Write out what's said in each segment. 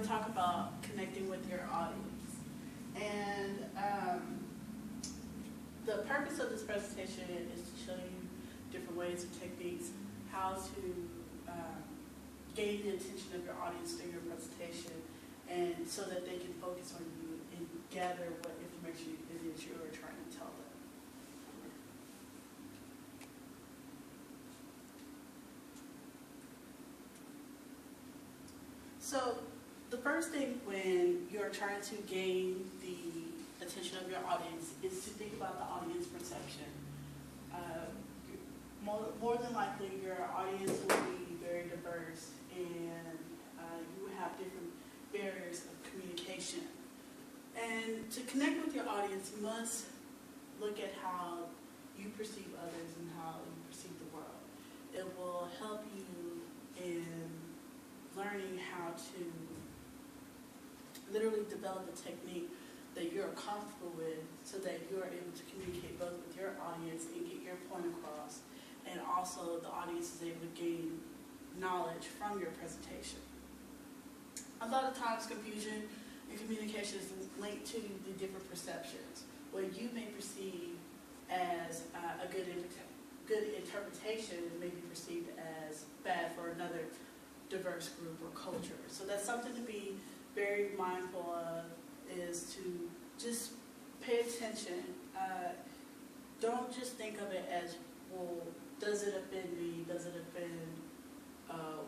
to talk about connecting with your audience. And the purpose of this presentation is to show you different ways and techniques, how to gain the attention of your audience during your presentation, and so that they can focus on you and gather what information it is you are trying to tell them. So the first thing when you're trying to gain the attention of your audience is to think about the audience perception. More than likely, your audience will be very diverse, and you have different barriers of communication. And to connect with your audience, you must look at how you perceive others and how you perceive the world. It will help you in learning how to literally develop a technique that you're comfortable with so that you're able to communicate both with your audience and get your point across, and also the audience is able to gain knowledge from your presentation. A lot of times confusion in communication is linked to the different perceptions. What you may perceive as a good interpretation may be perceived as bad for another diverse group or culture. So that's something to be very mindful of, is to just pay attention. Don't just think of it as, well, does it offend me? Does it offend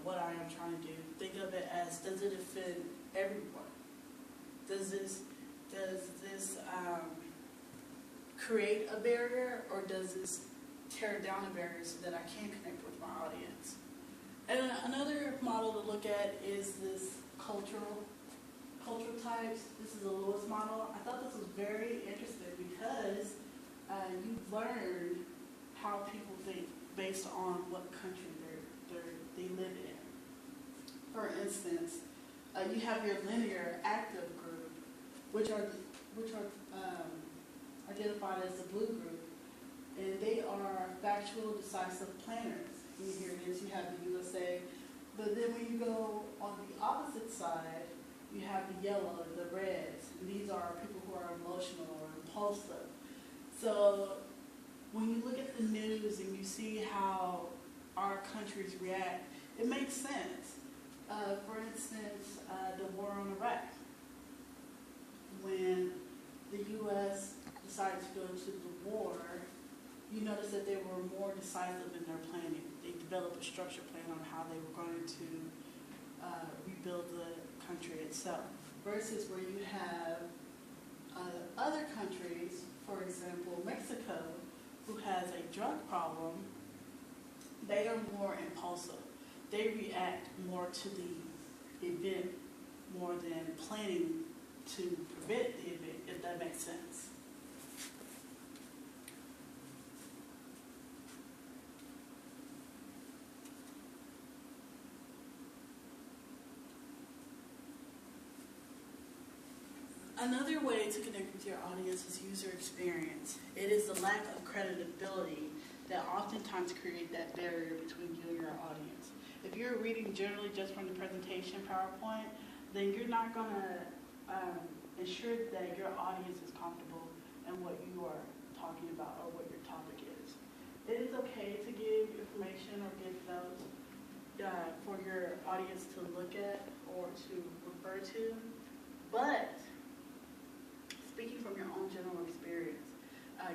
what I am trying to do? Think of it as, does it offend everyone? Does this create a barrier, or does this tear down a barrier so that I can connect with my audience? And another model to look at is this cultural types. This is a Lewis model. I thought this was very interesting because you learn how people think based on what country they live in. For instance, you have your linear active group, which are identified as the blue group, and they are factual, decisive planners. And here it is, you have the USA, but then when you go on the opposite side, you have the yellow, the reds, and these are people who are emotional or impulsive. So when you look at the news and you see how our countries react, it makes sense. For instance, the war on Iraq. When the U.S. decided to go into the war, you notice that they were more decisive in their planning. They developed a structured plan on how they were going to rebuild the country itself. Versus where you have other countries, for example, Mexico, who has a drug problem, they are more impulsive. They react more to the event more than planning to prevent the event, if that makes sense. Another way to connect with your audience is user experience. It is the lack of credibility that oftentimes create that barrier between you and your audience. If you're reading generally just from the presentation PowerPoint, then you're not going to ensure that your audience is comfortable in what you are talking about or what your topic is. It is okay to give information or give notes for your audience to look at or to refer to, but speaking from your own general experience,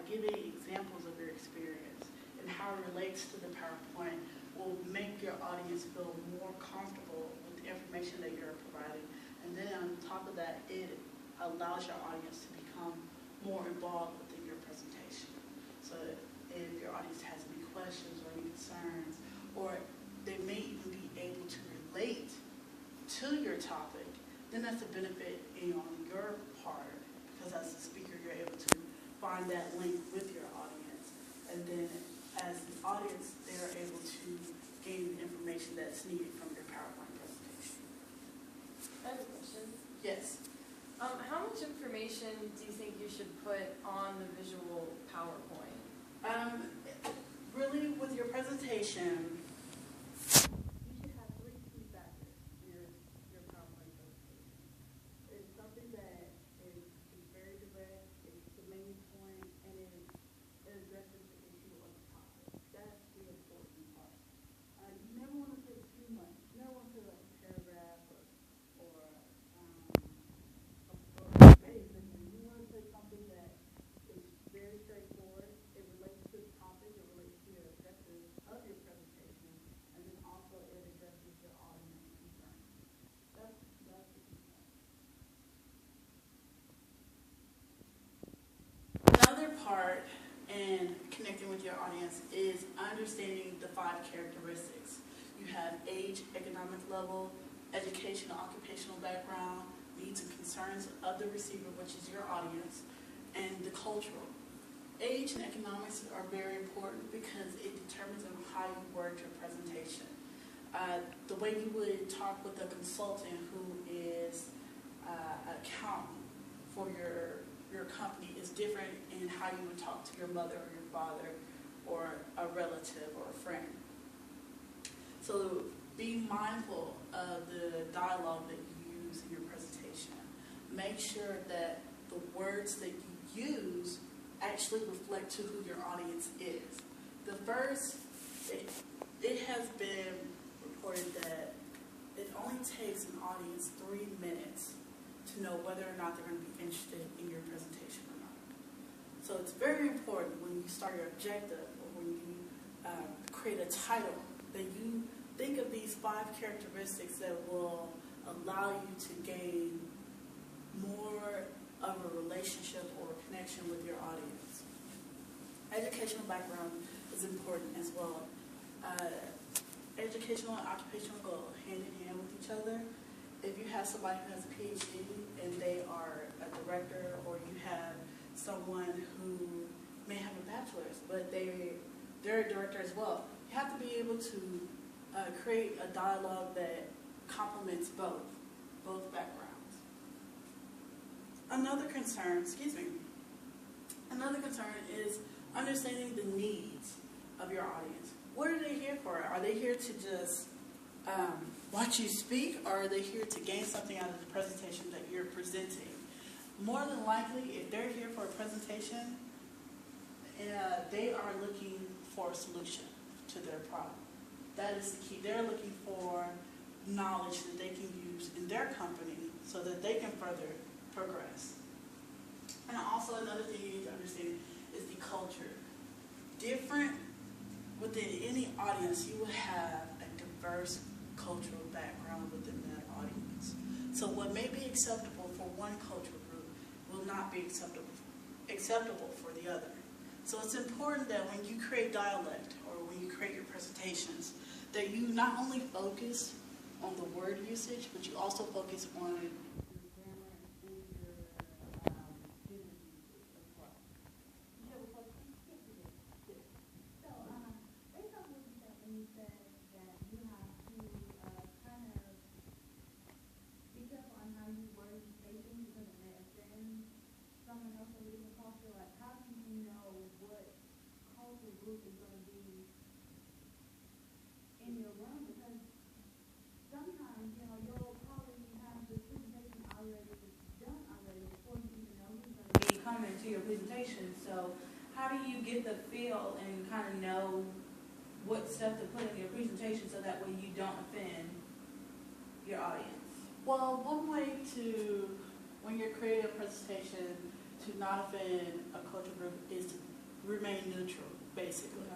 giving examples of your experience and how it relates to the PowerPoint will make your audience feel more comfortable with the information that you're providing. And then on top of that, it allows your audience to become more involved within your presentation. So if your audience has any questions or any concerns, or they may even be able to relate to your topic, then that's a benefit on your part, because as a speaker, you're able to find that link with your audience. And then as the audience, they are able to gain the information that's needed from your PowerPoint presentation. I have a question. Yes. How much information do you think you should put on the visual PowerPoint? Really, with your presentation, you should have three key factors in your PowerPoint presentation. part in connecting with your audience is understanding the 5 characteristics. You have age, economic level, educational, occupational background, needs and concerns of the receiver, which is your audience, and the cultural. Age and economics are very important because it determines on how you word your presentation. The way you would talk with a consultant who is an accountant for your company is different in how you would talk to your mother or your father or a relative or a friend. So be mindful of the dialogue that you use in your presentation. Make sure that the words that you use actually reflect to who your audience is. The first, it has been reported that it only takes an audience 3 minutes to know whether or not they're going to be interested in your presentation or not. So it's very important when you start your objective or when you create a title that you think of these 5 characteristics that will allow you to gain more of a relationship or a connection with your audience. Educational background is important as well. Educational and occupational go hand in hand with each other. If you have somebody who has a PhD and they are a director, or you have someone who may have a bachelor's, but they're a director as well, you have to be able to create a dialogue that complements both backgrounds. Another concern is understanding the needs of your audience. What are they here for? Are they here to just watch you speak, or are they here to gain something out of the presentation that you're presenting? More than likely, if they're here for a presentation, they are looking for a solution to their problem. That is the key. They're looking for knowledge that they can use in their company so that they can further progress. And also another thing you need to understand is the culture. Within any audience, you will have a diverse cultural background within that audience. So what may be acceptable for one cultural group will not be acceptable for the other. So it's important that when you create dialect or when you create your presentations, that you not only focus on the word usage, but you also focus on your grammar and your business usage as well. You have a question? Yes. So, based on what you said when you said that you have to kind of be careful on how you word your statement because it may offend someone else or even culture, like how do you know what cultural group is going to be in your room? Because sometimes, you'll probably have the presentation already done already before you even know who's going to be coming to your presentation. So how do you get the feel and kind of know what stuff to put in your presentation so that way you don't offend your audience? Well, one way to, when you're creating a presentation, to not offend a cultural group is to remain neutral, basically.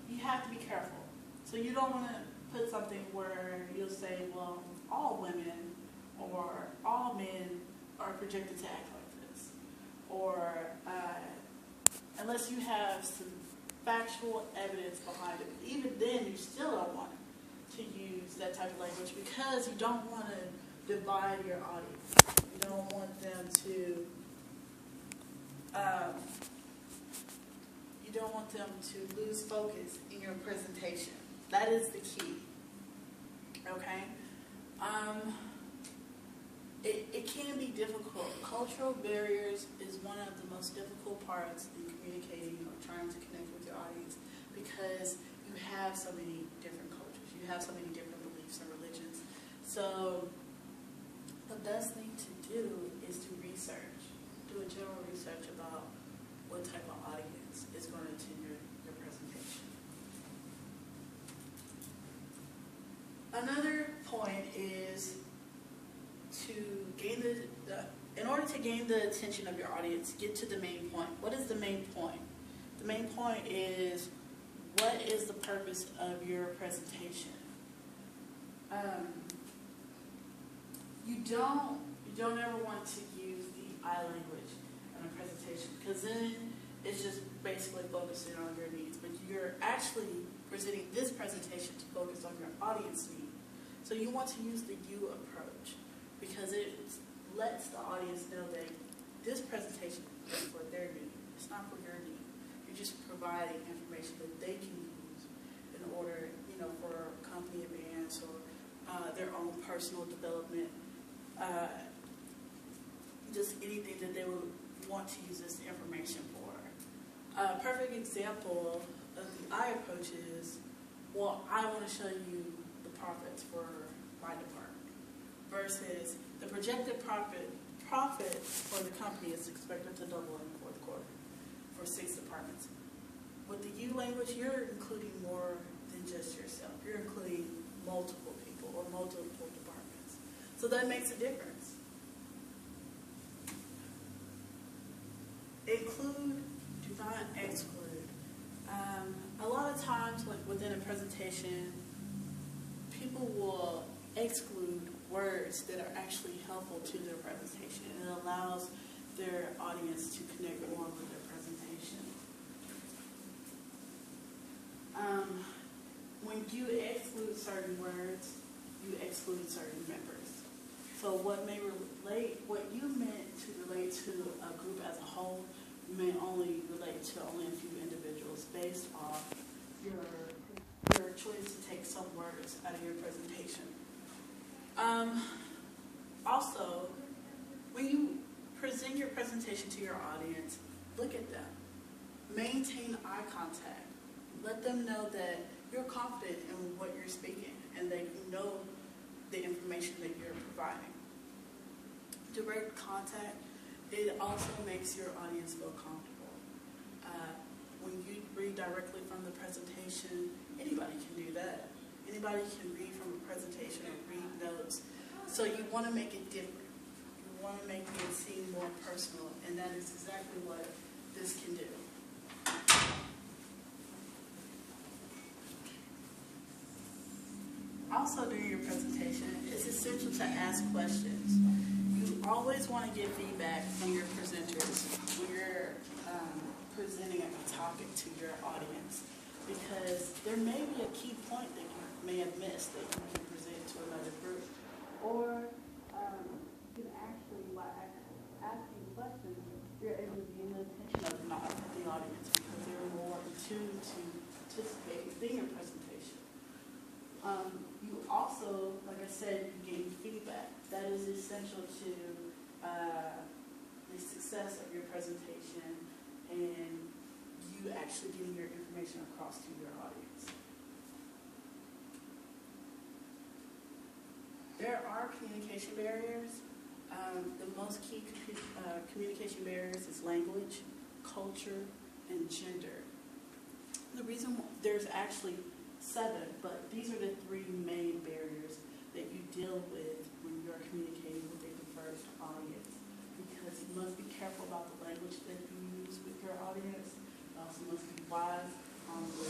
You have to be careful. So you don't want to put something where you'll say, well, all women or all men are projected to act like this. Or unless you have some factual evidence behind it. Even then, you still don't want to use that type of language because you don't want to divide your audience. You don't want them to lose focus in your presentation. That is the key. Okay? It can be difficult. Cultural barriers is one of the most difficult parts in communicating or trying to connect with your audience because you have so many different cultures. You have so many different beliefs and religions. So the best thing to do is to research. Do a general research about what type of audience is going to attend your presentation. Another point is to gain in order to gain the attention of your audience, get to the main point. What is the main point? The main point is, what is the purpose of your presentation? You don't ever want to use the I language in a presentation, because then it's just basically focusing on your needs. But you're actually presenting this presentation to focus on your audience needs. So you want to use the you approach, because it lets the audience know that this presentation is for their need. It's not for your need. You're just providing information that they can use in order, for company advance or their own personal development, just anything that they would want to use this information for. A perfect example of the I approach is, well, I want to show you the profits for my department, versus the projected profit for the company is expected to double in the fourth quarter for 6 departments. With the you language, you're including more than just yourself. You're including multiple people or multiple departments. So that makes a difference. Include, do not exclude. A lot of times, like within a presentation, people will exclude words that are actually helpful to their presentation. It allows their audience to connect more with their presentation. When you exclude certain words, you exclude certain members. So what you meant to relate to a group as a whole may only relate to only a few individuals based off your choice to take some words out of your presentation. Also, when you present your presentation to your audience, look at them. Maintain eye contact. Let them know that you're confident in what you're speaking and that you know the information that you're providing. Direct contact, it also makes your audience feel comfortable. When you read directly from the presentation, anybody can do that. Anybody can read from a presentation or read notes. So you want to make it different. You want to make it seem more personal, and that is exactly what this can do. Also, during your presentation, it's essential to ask questions. You always want to get feedback from your presenters when you're presenting a topic to your audience, because there may be a key point that you may have missed that you can present to another group. Or you can actually, by asking questions, you're able to gain the attention of the audience, because they're more in tune to participate in your presentation. You also, like I said, you gain feedback. That is essential to the success of your presentation and you actually getting your information across to your audience. There are communication barriers. The most key communication barriers is language, culture, and gender. The reason there's actually 7, but these are the 3 main barriers that you deal with when you're communicating with a diverse audience, because you must be careful about the language that you use with your audience. You also must be wise on the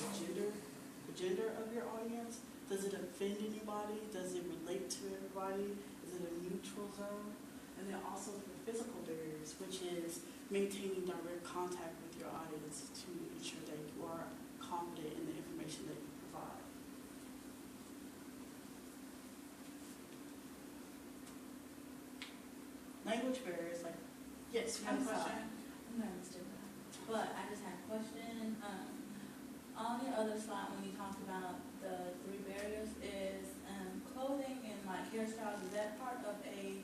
gender of your audience. Does it offend anybody? Does it relate to everybody? Is it a neutral zone? And then also the physical barriers, which is maintaining direct contact with your audience to ensure that you are confident in the information that you provide. Language barriers, like, yes, you have a question? I'm not understood that. But I just had a question. On the other slide, when you talked about the 3 barriers, is clothing and like hairstyles, is that part of a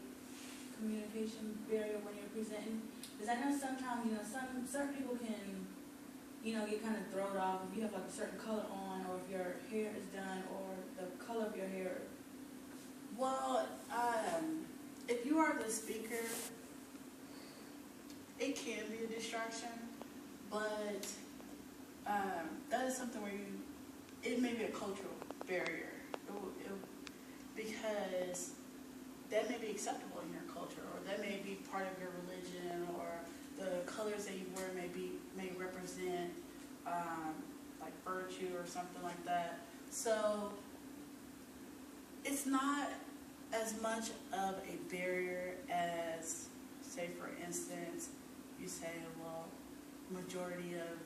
communication barrier when you're presenting? Because I know sometimes, certain people can, get kind of thrown off if you have like a certain color on, or if your hair is done, or the color of your hair. Well, if you are the speaker, it can be a distraction, but that is something where it may be a cultural barrier, because that may be acceptable in your culture, or that may be part of your religion, or the colors that you wear may represent like virtue or something like that. So it's not as much of a barrier as, say for instance, you say, well, majority of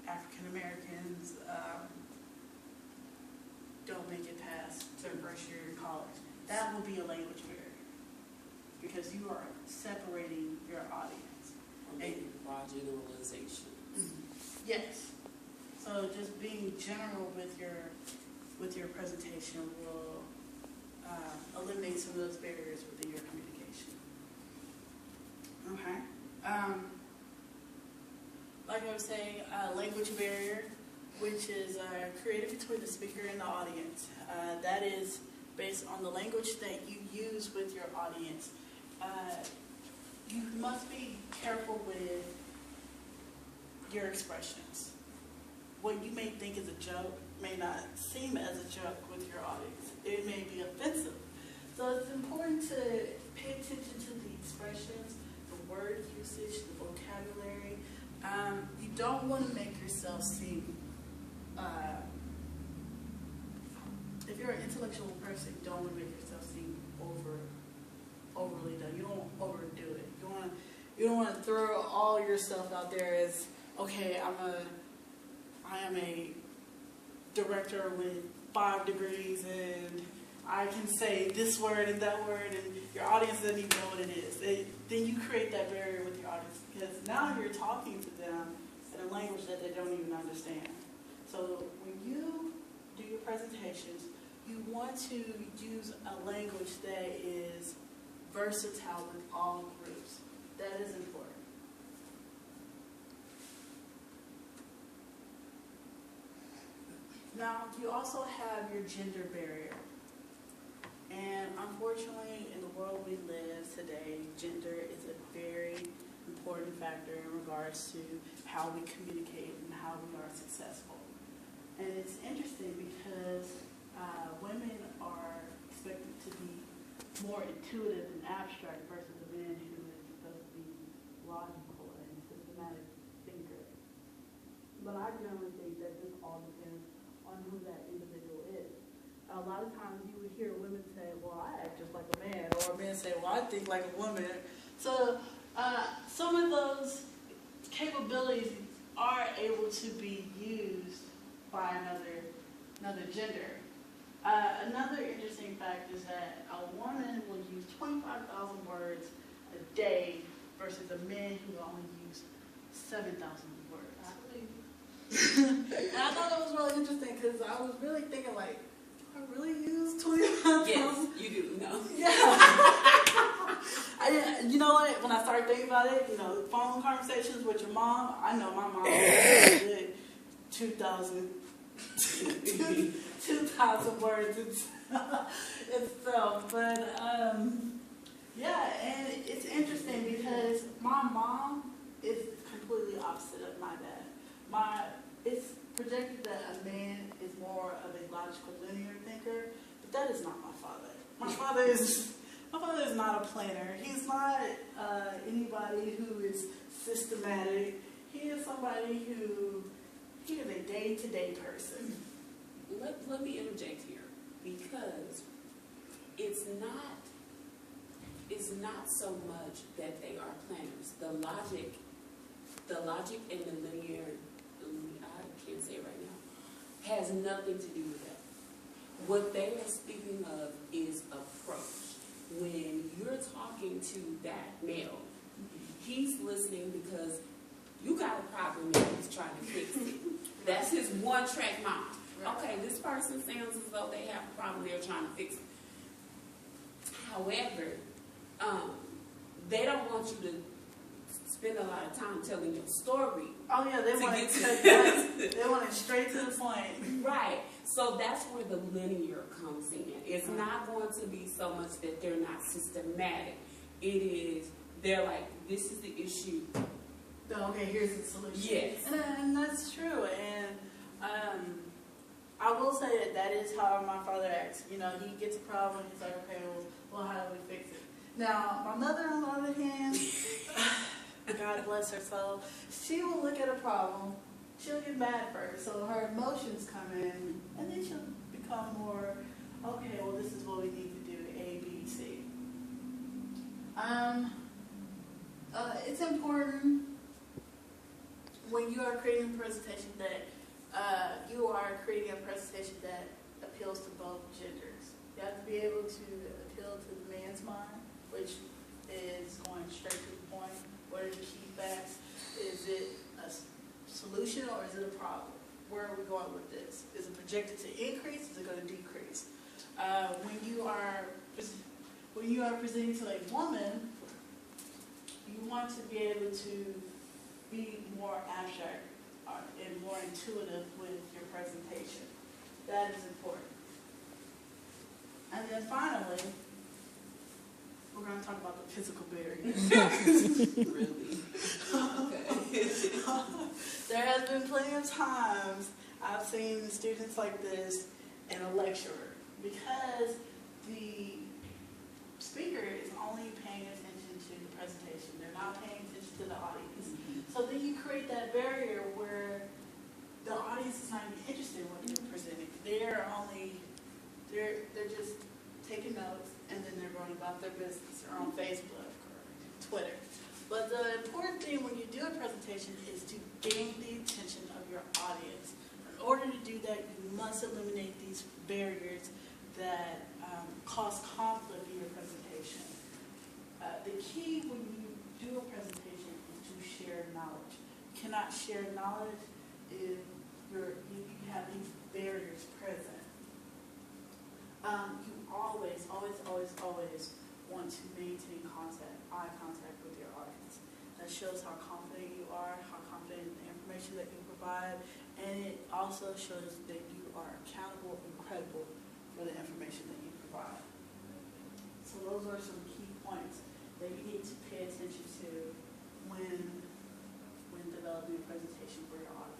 African Americans don't make it past their first year in college. That will be a language barrier because you are separating your audience. A broad generalization. Yes. So just being general with your presentation will eliminate some of those barriers within your communication. Okay. Like I was saying, language barrier, which is created between the speaker and the audience. That is based on the language that you use with your audience. You must be careful with your expressions. What you may think is a joke may not seem as a joke with your audience. It may be offensive. So it's important to pay attention to the expressions, the word usage, the vocabulary. You don't want to make yourself seem, if you're an intellectual person, you don't want to make yourself seem overly done. You don't overdo it. You don't want to throw all your stuff out there as, okay, I am a director with 5 degrees and I can say this word and that word and your audience doesn't even know what it is. Then you create that barrier with your audience because now you're talking to them in a language that they don't even understand. So when you do your presentations, you want to use a language that is versatile with all groups. That is important. Now, you also have your gender barrier. And unfortunately, in the world we live today, gender is a very important factor in regards to how we communicate and how we are successful. And it's interesting because women are expected to be more intuitive and abstract versus a man who is supposed to be logical and systematic thinker. But I generally think that this all depends on who that individual is. A lot of times you would hear women say, well, I act just like a man, or men say, well, I think like a woman. So some of those capabilities are able to be used by another gender. Another interesting fact is that a woman will use 25,000 words a day versus a man who will only use 7,000 words. And I thought that was really interesting because I was really thinking like, I really use 25,000? Yes, you do. No. Yeah. You know what? When I started thinking about it, phone conversations with your mom, I know my mom has a good 2,000 words itself. But, yeah, and it's interesting because my mom is completely opposite of my dad. It's projected that a man is more of a logical linear thinker, but that is not my father. My father is not a planner. He's not anybody who is systematic. He is somebody he is a day-to-day person. Let me interject here because it's not so much that they are planners. The logic and the linear, I can't say it right now, has nothing to do with that. What they are speaking of is approach. When you're talking to that male, he's listening because you got a problem and he's trying to fix it. That's his one-track mind. Okay, this person sounds as though they have a problem they're trying to fix it. However, they don't want you to spend a lot of time telling your story. Oh yeah, they want it straight to the point. Right. So that's where the linear comes in. It's not going to be so much that they're not systematic. It is, they're like, this is the issue. Okay, here's the solution. Yes. And that's true. And I will say that is how my father acts. He gets a problem, he's like, okay, well how do we fix it? Now, my mother, on the other hand, God bless her soul, she will look at a problem, she'll get mad first, so her emotions come in, and then she'll become more, okay, well this is what we need to do, A, B, C. It's important when you are creating a presentation you are creating a presentation that appeals to both genders. You have to be able to appeal to the man's mind, which is going straight to the point. What are the key facts? Is it a solution or is it a problem? Where are we going with this? Is it projected to increase? Is it going to decrease? When you are presenting to a woman, you want to be able to be more abstract and more intuitive with your presentation. That is important. And then finally, we're going to talk about the physical barriers. Really? Okay. There has been plenty of times I've seen students like this in a lecture because the speaker is only paying attention to the presentation. They're not paying attention to the audience. So then you create that barrier where the audience is not even interested in what you're presenting. They're just taking notes and then they're going about their business or on Facebook or Twitter. But the important thing when you do a presentation is to gain the attention of your audience. In order to do that, you must eliminate these barriers that cause conflict in your presentation. The key when you do a presentation is to share knowledge. You cannot share knowledge if you have these barriers present. You always want to maintain eye contact with your audience. That shows how confident you are, how confident in the information that you provide, and it also shows that you are accountable and credible for the information that you provide. So those are some key points that you need to pay attention to when developing a presentation for your audience.